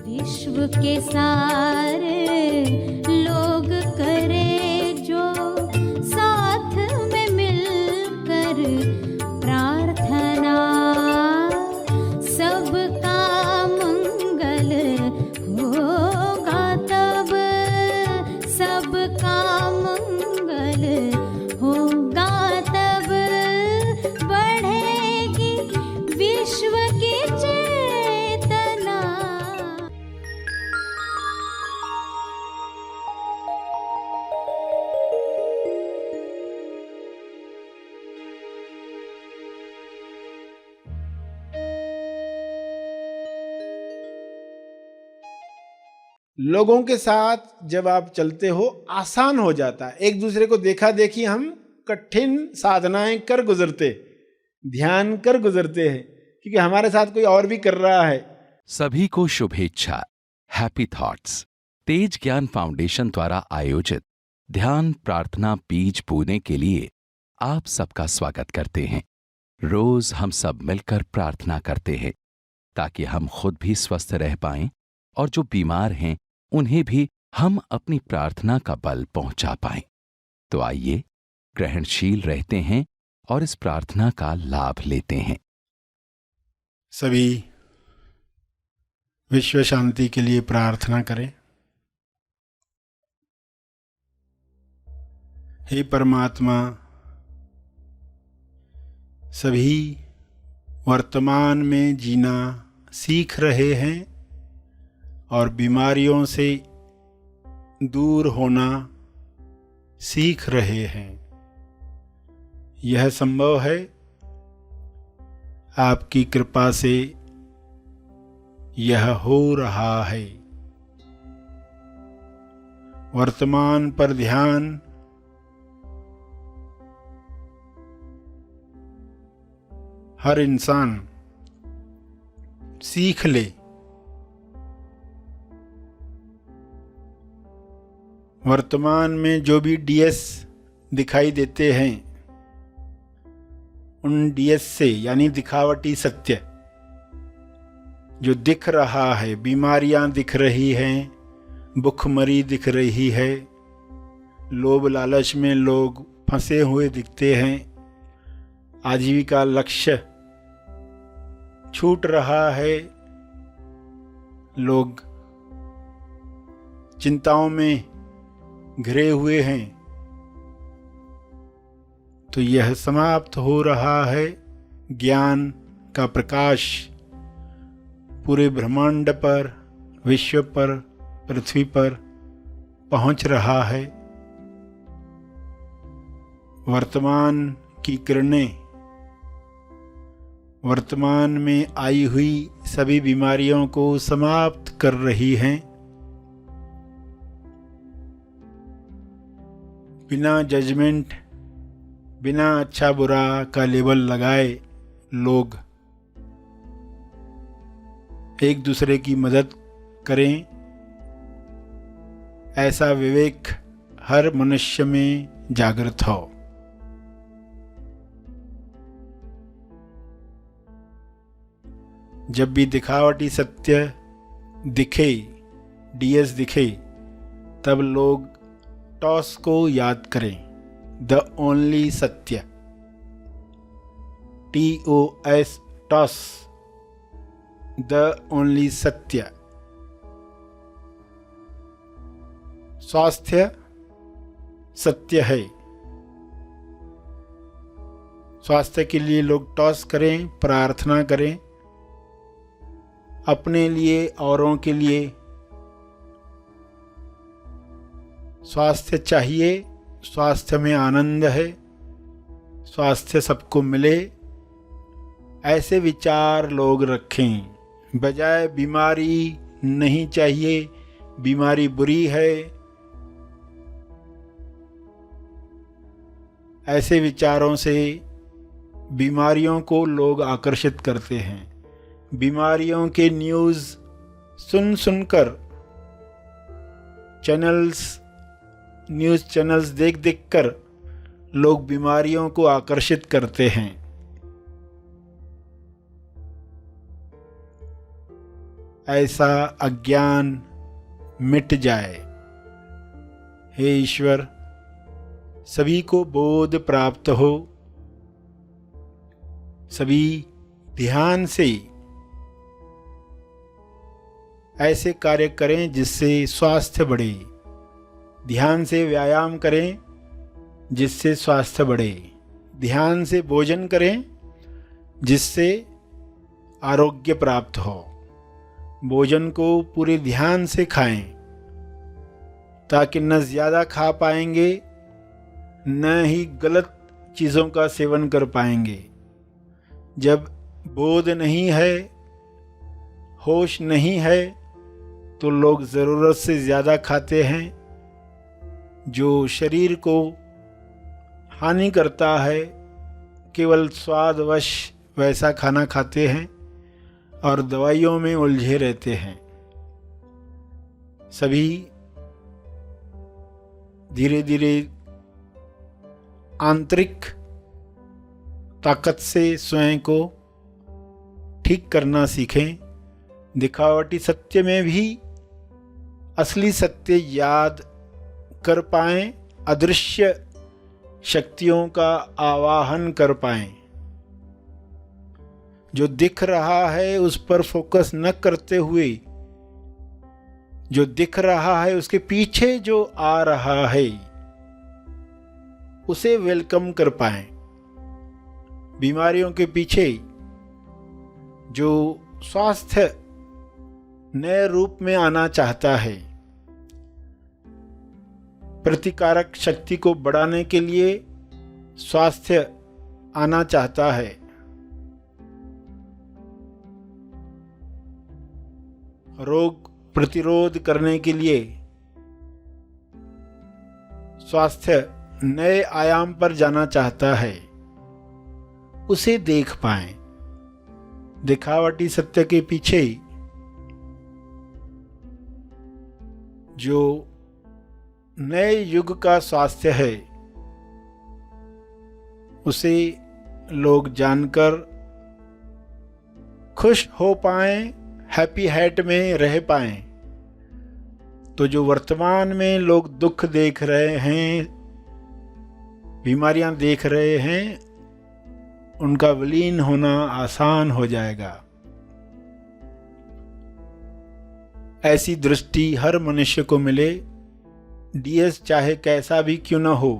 विश्व के सारे लोग करे जो साथ में मिलकर प्रार्थना, सबका मंगल होगा तब, सबका मंगल होगा तब, बढ़ेगी विश्व की चेतना। लोगों के साथ जब आप चलते हो आसान हो जाता है। एक दूसरे को देखा देखी हम कठिन साधनाएं कर गुजरते, ध्यान कर गुजरते हैं, क्योंकि हमारे साथ कोई और भी कर रहा है। सभी को शुभेच्छा। हैप्पी थॉट्स तेज ज्ञान फाउंडेशन द्वारा आयोजित ध्यान प्रार्थना बीज बोने के लिए आप सबका स्वागत करते हैं। रोज हम सब मिलकर प्रार्थना करते हैं ताकि हम खुद भी स्वस्थ रह पाएं और जो बीमार हैं उन्हें भी हम अपनी प्रार्थना का बल पहुंचा पाएं। तो आइए ग्रहणशील रहते हैं और इस प्रार्थना का लाभ लेते हैं। सभी विश्व शांति के लिए प्रार्थना करें। हे परमात्मा, सभी वर्तमान में जीना सीख रहे हैं और बीमारियों से दूर होना सीख रहे हैं। यह संभव है आपकी कृपा से, यह हो रहा है। वर्तमान पर ध्यान, हर इंसान सीख ले। वर्तमान में जो भी डीएस दिखाई देते हैं, उन डीएस से यानी दिखावटी सत्य जो दिख रहा है, बीमारियां दिख रही हैं, भुखमरी दिख रही है, लोभ लालच में लोग फंसे हुए दिखते हैं, आजीविका लक्ष्य छूट रहा है, लोग चिंताओं में घिरे हुए हैं, तो यह समाप्त हो रहा है। ज्ञान का प्रकाश पूरे ब्रह्मांड पर, विश्व पर, पृथ्वी पर पहुंच रहा है। वर्तमान की किरणें वर्तमान में आई हुई सभी बीमारियों को समाप्त कर रही हैं। बिना जजमेंट, बिना अच्छा बुरा का लेबल लगाए लोग एक दूसरे की मदद करें, ऐसा विवेक हर मनुष्य में जागृत हो। जब भी दिखावटी सत्य दिखे, डीएस दिखे, तब लोग टॉस को याद करें, द ओनली सत्य, TOS, टॉस, द ओनली सत्य। स्वास्थ्य सत्य है। स्वास्थ्य के लिए लोग टॉस करें, प्रार्थना करें, अपने लिए, औरों के लिए। स्वास्थ्य चाहिए, स्वास्थ्य में आनंद है, स्वास्थ्य सबको मिले, ऐसे विचार लोग रखें। बजाय बीमारी नहीं चाहिए, बीमारी बुरी है, ऐसे विचारों से बीमारियों को लोग आकर्षित करते हैं। बीमारियों के न्यूज़ सुन सुनकर, न्यूज़ चैनल्स देख देख कर लोग बीमारियों को आकर्षित करते हैं। ऐसा अज्ञान मिट जाए। हे ईश्वर, सभी को बोध प्राप्त हो, सभी ध्यान से ऐसे कार्य करें जिससे स्वास्थ्य बढ़े, ध्यान से व्यायाम करें जिससे स्वास्थ्य बढ़े, ध्यान से भोजन करें जिससे आरोग्य प्राप्त हो। भोजन को पूरे ध्यान से खाएं ताकि न ज़्यादा खा पाएंगे न ही गलत चीज़ों का सेवन कर पाएंगे। जब बोध नहीं है, होश नहीं है, तो लोग ज़रूरत से ज़्यादा खाते हैं, जो शरीर को हानि करता है। केवल स्वादवश वैसा खाना खाते हैं और दवाइयों में उलझे रहते हैं। सभी धीरे धीरे आंतरिक ताकत से स्वयं को ठीक करना सीखें। दिखावटी सत्य में भी असली सत्य याद कर पाएं, अदृश्य शक्तियों का आवाहन कर पाएं। जो दिख रहा है उस पर फोकस न करते हुए, जो दिख रहा है उसके पीछे जो आ रहा है उसे वेलकम कर पाएं। बीमारियों के पीछे जो स्वास्थ्य नए रूप में आना चाहता है, प्रतिकारक शक्ति को बढ़ाने के लिए स्वास्थ्य आना चाहता है, रोग प्रतिरोध करने के लिए स्वास्थ्य नए आयाम पर जाना चाहता है, उसे देख पाएं। दिखावटी सत्य के पीछे जो नए युग का स्वास्थ्य है उसे लोग जानकर खुश हो पाएं, हैप्पी हैट में रह पाएं। तो जो वर्तमान में लोग दुख देख रहे हैं, बीमारियां देख रहे हैं, उनका विलीन होना आसान हो जाएगा। ऐसी दृष्टि हर मनुष्य को मिले, डीएस चाहे कैसा भी क्यों न हो,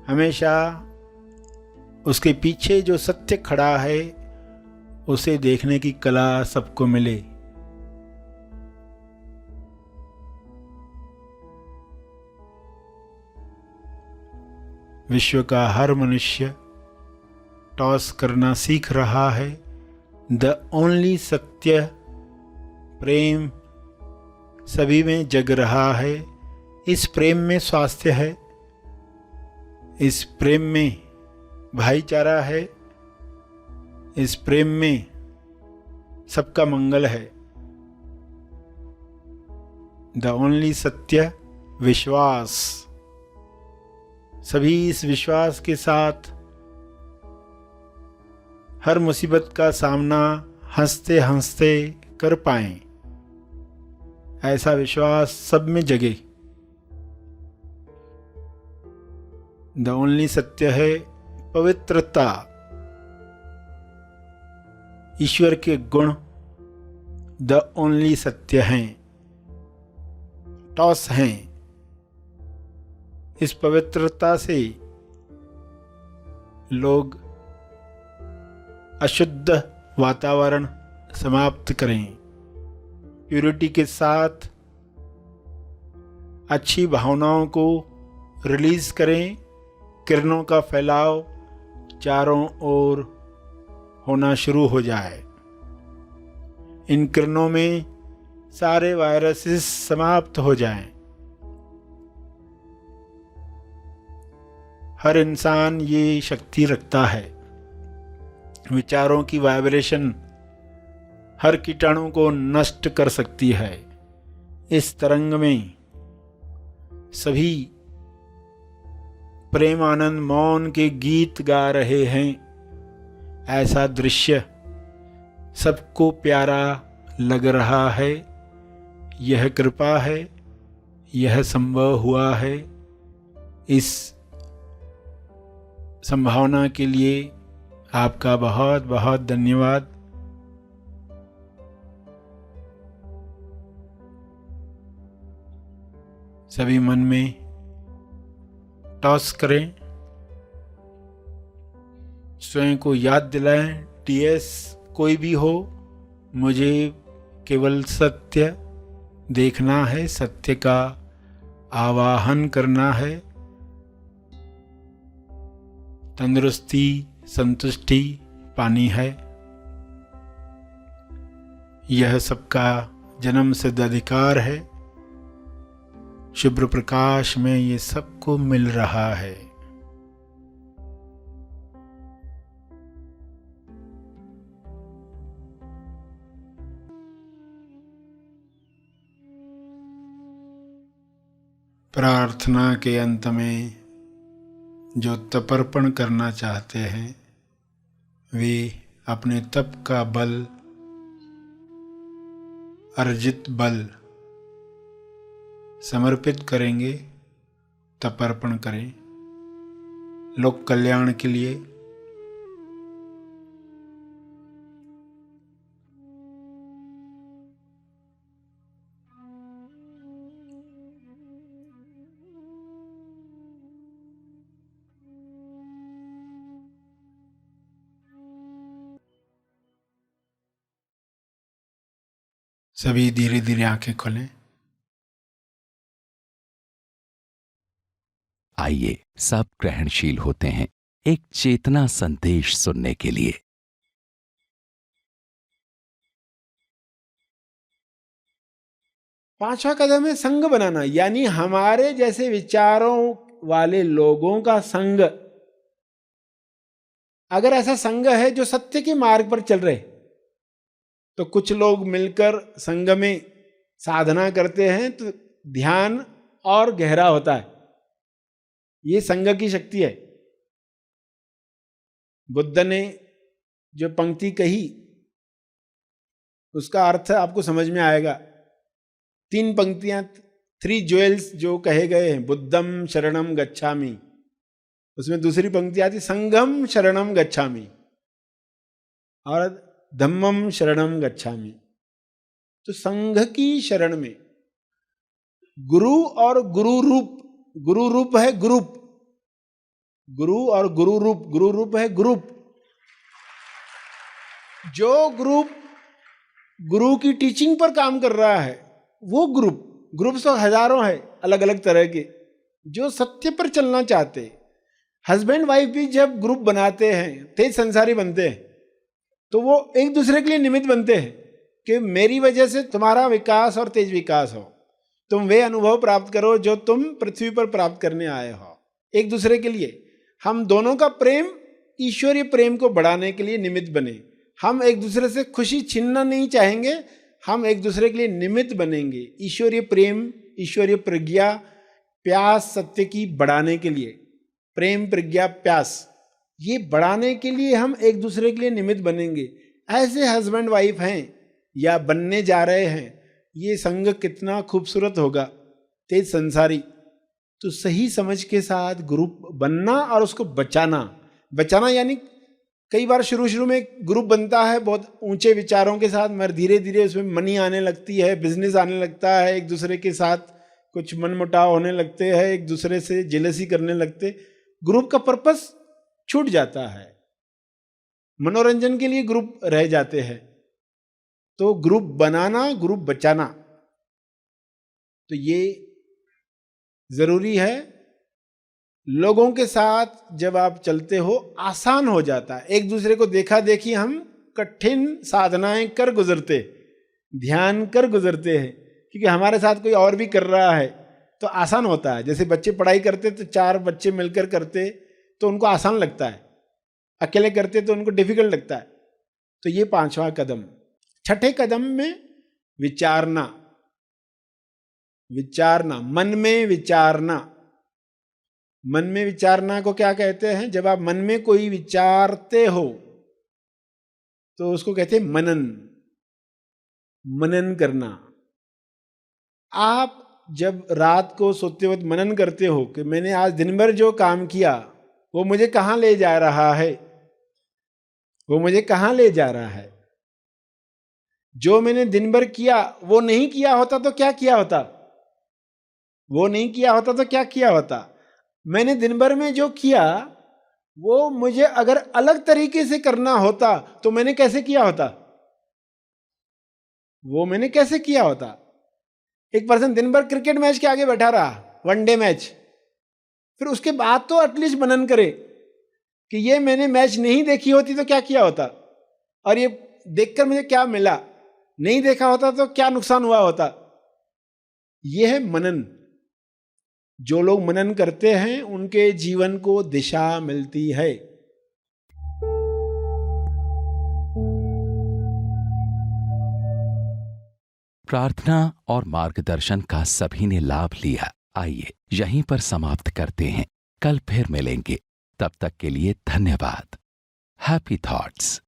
हमेशा उसके पीछे जो सत्य खड़ा है उसे देखने की कला सबको मिले। विश्व का हर मनुष्य टॉस करना सीख रहा है। द ओनली सत्य प्रेम सभी में जग रहा है। इस प्रेम में स्वास्थ्य है, इस प्रेम में भाईचारा है, इस प्रेम में सबका मंगल है। द ओनली सत्य विश्वास। सभी इस विश्वास के साथ हर मुसीबत का सामना हंसते हंसते कर पाएं, ऐसा विश्वास सब में जगे। द ओनली सत्य है पवित्रता। ईश्वर के गुण द ओनली सत्य हैं, टॉस हैं। इस पवित्रता से लोग अशुद्ध वातावरण समाप्त करें, प्यूरिटी के साथ अच्छी भावनाओं को रिलीज करें, किरणों का फैलाव चारों ओर होना शुरू हो जाए। इन किरणों में सारे वायरसेस समाप्त हो जाएं। हर इंसान ये शक्ति रखता है। विचारों की वाइब्रेशन हर कीटाणु को नष्ट कर सकती है। इस तरंग में सभी प्रेम आनंद मौन के गीत गा रहे हैं। ऐसा दृश्य सबको प्यारा लग रहा है, यह कृपा है, यह संभव हुआ है। इस संभावना के लिए आपका बहुत बहुत धन्यवाद। सभी मन में टॉस करें, स्वयं को याद दिलाएं, टीएस कोई भी हो, मुझे केवल सत्य देखना है, सत्य का आवाहन करना है। तंदुरुस्ती, संतुष्टि पानी है। यह सबका जन्म सिद्ध अधिकार है। शुभ्र प्रकाश में ये सबको मिल रहा है। प्रार्थना के अंत में जो तपर्पण करना चाहते हैं वे अपने तप का बल, अर्जित बल समर्पित करेंगे, तपर्पण करें लोक कल्याण के लिए। सभी धीरे धीरे आंखें खोलें। आइए सब ग्रहणशील होते हैं एक चेतना संदेश सुनने के लिए। पांचवा कदम है संग बनाना, यानी हमारे जैसे विचारों वाले लोगों का संग। अगर ऐसा संग है जो सत्य के मार्ग पर चल रहे, तो कुछ लोग मिलकर संग में साधना करते हैं तो ध्यान और गहरा होता है। ये संग की शक्ति है। बुद्ध ने जो पंक्ति कही उसका अर्थ आपको समझ में आएगा। 3 पंक्तियां, 3 ज्वेल्स जो कहे गए हैं, बुद्धम शरणम गच्छामि, उसमें दूसरी पंक्ति आती संघम शरणम गच्छामि और धम्मम शरणम गच्छामि। तो संघ की शरण में गुरु और गुरु रूप, गुरु रूप है ग्रुप, गुरु और गुरु रूप है ग्रुप। जो ग्रुप गुरु की टीचिंग पर काम कर रहा है वो ग्रुप तो हजारों है अलग अलग तरह के, जो सत्य पर चलना चाहते। हस्बैंड वाइफ भी जब ग्रुप बनाते हैं, तेज संसारी बनते हैं, तो वो एक दूसरे के लिए निमित्त बनते हैं कि मेरी वजह से तुम्हारा विकास और तेज विकास हो, तुम वे अनुभव प्राप्त करो जो तुम पृथ्वी पर प्राप्त करने आए हो। एक दूसरे के लिए हम दोनों का प्रेम, ईश्वरीय प्रेम को बढ़ाने के लिए निमित्त बने। हम एक दूसरे से खुशी छीनना नहीं चाहेंगे, हम एक दूसरे के लिए निमित्त बनेंगे। ईश्वरीय प्रेम, ईश्वरीय प्रज्ञा, प्यास सत्य की बढ़ाने के लिए, प्रेम प्रज्ञा प्यास ये बढ़ाने के लिए हम एक दूसरे के लिए निमित्त बनेंगे। ऐसे हस्बैंड वाइफ हैं या बनने जा रहे हैं, ये संग कितना खूबसूरत होगा, तेज संसारी। तो सही समझ के साथ ग्रुप बनना और उसको बचाना यानी कई बार शुरू में ग्रुप बनता है बहुत ऊंचे विचारों के साथ, मगर धीरे धीरे उसमें मनी आने लगती है, बिजनेस आने लगता है, एक दूसरे के साथ कुछ मनमुटाव होने लगते हैं, एक दूसरे से जेलसी करने लगते, ग्रुप का पर्पस छूट जाता है, मनोरंजन के लिए ग्रुप रह जाते हैं। तो ग्रुप बनाना, ग्रुप बचाना, तो ये जरूरी है। लोगों के साथ जब आप चलते हो आसान हो जाता है। एक दूसरे को देखा देखी हम कठिन साधनाएं कर गुजरते, ध्यान कर गुजरते हैं, क्योंकि हमारे साथ कोई और भी कर रहा है तो आसान होता है। जैसे बच्चे पढ़ाई करते तो 4 बच्चे मिलकर करते तो उनको आसान लगता है, अकेले करते तो उनको डिफिकल्ट लगता है। तो ये 5वां कदम। 6ठे कदम में विचारना, मन में विचारना। मन में विचारना को क्या कहते हैं? जब आप मन में कोई विचारते हो तो उसको कहते हैं मनन। मनन करना। आप जब रात को सोते वक्त मनन करते हो कि मैंने आज दिन भर जो काम किया वो मुझे कहाँ ले जा रहा है, वो मुझे कहाँ ले जा रहा है। जो मैंने दिन भर किया वो नहीं किया होता तो क्या किया होता, वो नहीं किया होता तो क्या किया होता। मैंने दिन भर में जो किया वो मुझे अगर अलग तरीके से करना होता तो मैंने कैसे किया होता, वो मैंने कैसे किया होता। एक पर्सन दिन भर क्रिकेट मैच के आगे बैठा रहा, वनडे मैच, फिर उसके बाद तो एटलीस्ट मनन करे कि ये मैंने मैच नहीं देखी होती तो क्या किया होता, और ये देखकर मुझे क्या मिला, नहीं देखा होता तो क्या नुकसान हुआ होता। यह है मनन। जो लोग मनन करते हैं उनके जीवन को दिशा मिलती है। प्रार्थना और मार्गदर्शन का सभी ने लाभ लिया। आइए यहीं पर समाप्त करते हैं, कल फिर मिलेंगे। तब तक के लिए धन्यवाद। Happy thoughts.